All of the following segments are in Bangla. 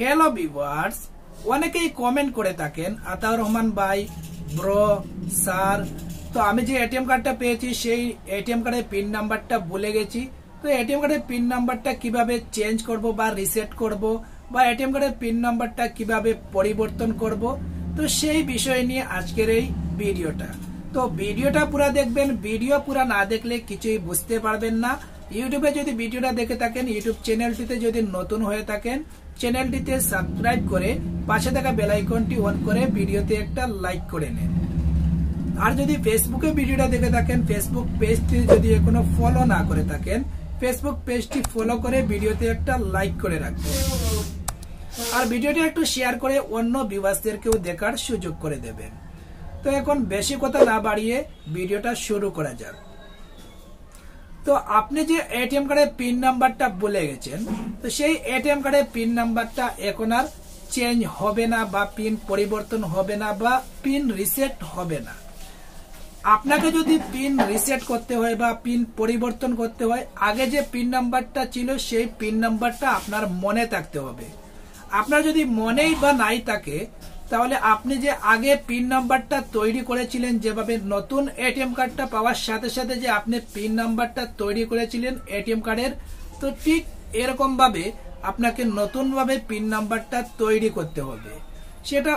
হ্যালো ভিউয়ার্স, অনেকেই কমেন্ট করে থাকেন আতাউর রহমান ভাই, ব্রো, স্যার, তো আমি যে এটিএম কার্ডটা পেয়েছি সেই এটিএম কার্ডের পিন নাম্বারটা ভুলে গেছি। তো এটিএম কার্ডের পিন নাম্বারটা কিভাবে চেঞ্জ করব বা রিসেট করব, বা এটিএম কার্ডের পিন নাম্বারটা কিভাবে পরিবর্তন করব, তো সেই বিষয় নিয়ে আজকের এই ভিডিওটা। তো ভিডিওটা পুরো দেখবেন, ভিডিও পুরো না দেখলে কিছুই বুঝতে পারবেন না। ইউটিউবে যদি ভিডিওটা দেখে থাকেন, ইউটিউব চ্যানেলটিতে যদি নতুন হয়ে থাকেন, চ্যানেলটিতে সাবস্ক্রাইব করে পাশে থাকা বেল আইকনটি অন করে ভিডিওতে একটা লাইক করে নেন। আর যদি ফেসবুকে ভিডিওটা দেখে থাকেন, ফেসবুক পেজটি যদি এখনো ফলো না করে থাকেন, ফেসবুক পেজটি ফলো করে ভিডিওতে একটা লাইক করে রাখবেন। আর ভিডিওটি একটু শেয়ার করে অন্য ভিউয়ার্সদেরকেও দেখার সুযোগ করে দেবেন। তো এখন বেশি কথা না বাড়িয়ে ভিডিওটা শুরু করা যাক। তো আপনি যে এটিএম কার্ডের পিন নাম্বারটা ভুলে গেছেন, তো সেই এটিএম কার্ডের পিন নাম্বারটা এখন আর চেঞ্জ হবে না, বা পিন পরিবর্তন হবে না, বা পিন রিসেট হবে না। আপনাকে যদি পিন রিসেট করতে হয় বা পিন পরিবর্তন করতে হয়, আগে যে পিন নাম্বারটা ছিল সেই পিন নাম্বারটা আপনার মনে থাকতে হবে। আপনার যদি মনেই বা নাই থাকে, তাহলে আপনি যে আগে পিন নাম্বারটা তৈরি করেছিলেন, যেভাবে নতুন এটিএম কার্ডটা পাওয়ার সাথে সাথে যে আপনি পিন নাম্বারটা তৈরি করেছিলেন এটিএম কার্ডের, তো ঠিক এরকম ভাবে আপনাকে নতুন ভাবে পিন নাম্বারটা তৈরি করতে হবে। সেটা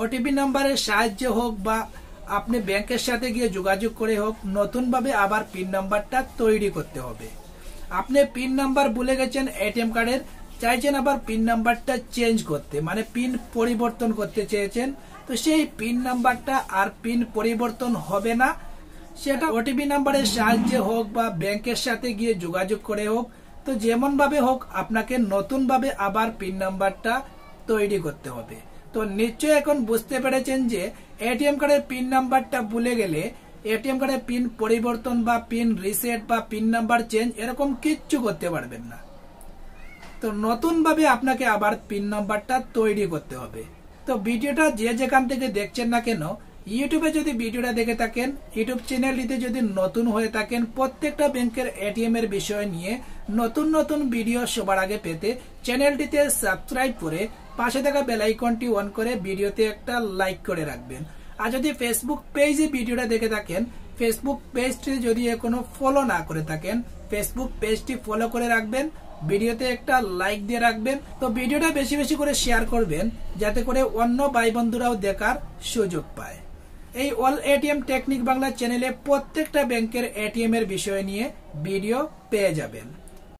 ওটিপি নাম্বারের সাহায্যে হোক, বা আপনি ব্যাংকের সাথে গিয়ে যোগাযোগ করে হোক, নতুন ভাবে আবার পিন নাম্বারটা তৈরি করতে হবে। আপনি পিন নাম্বার ভুলে গেছেন এটিএম কার্ডের, চাইছেন আবার পিন নাম্বারটা চেঞ্জ করতে, মানে পিন পরিবর্তন করতে চেয়েছেন, তো সেই পিন নাম্বারটা আর পিন পরিবর্তন হবে না। সেটা ওটিপি নাম্বারের সাহায্যে হোক বা ব্যাংকের সাথে গিয়ে যোগাযোগ করে হোক, তো যেমন ভাবে হোক আপনাকে নতুন ভাবে আবার পিন নাম্বারটা তৈরি করতে হবে। তো নিশ্চয়ই এখন বুঝতে পেরেছেন যে এটিএম কার্ডের পিন নাম্বারটা ভুলে গেলে এটিএম কার্ডের পিন পরিবর্তন বা পিন রিসেট বা পিন নাম্বার চেঞ্জ এরকম কিচ্ছু করতে পারবেন না। তো নতুন ভাবে আপনাকে আবার পিন নাম্বারটা তৈরি করতে হবে। তো ভিডিওটা যে যেখান থেকে দেখছেন না কেন, ইউটিউবে যদি ভিডিওটা দেখে থাকেন, ইউটিউব চ্যানেলটিতে যদি নতুন হয়ে থাকেন, প্রত্যেকটা ব্যাংকের এটিএম এর বিষয় নিয়ে নতুন নতুন ভিডিও সবার আগে পেতে চ্যানেলটিতে সাবস্ক্রাইব করে পাশে থাকা বেল আইকনটি অন করে ভিডিওতে একটা লাইক করে রাখবেন। আর যদি ফেসবুক পেজে ভিডিওটা দেখে থাকেন, ফেসবুক পেজটি যদি এখনো ফলো না করে থাকেন, ফেসবুক পেজটি ফলো করে রাখবেন, ভিডিওতে একটা লাইক দিয়ে রাখবেন। তো ভিডিওটা বেশি বেশি করে শেয়ার করবেন, যাতে করে অন্য ভাই বন্ধুরাও দেখার সুযোগ পায়। এই অল এটিএম টেকনিক বাংলা চ্যানেলে প্রত্যেকটা ব্যাংকের এটিএম এর বিষয় নিয়ে ভিডিও পেয়ে যাবেন।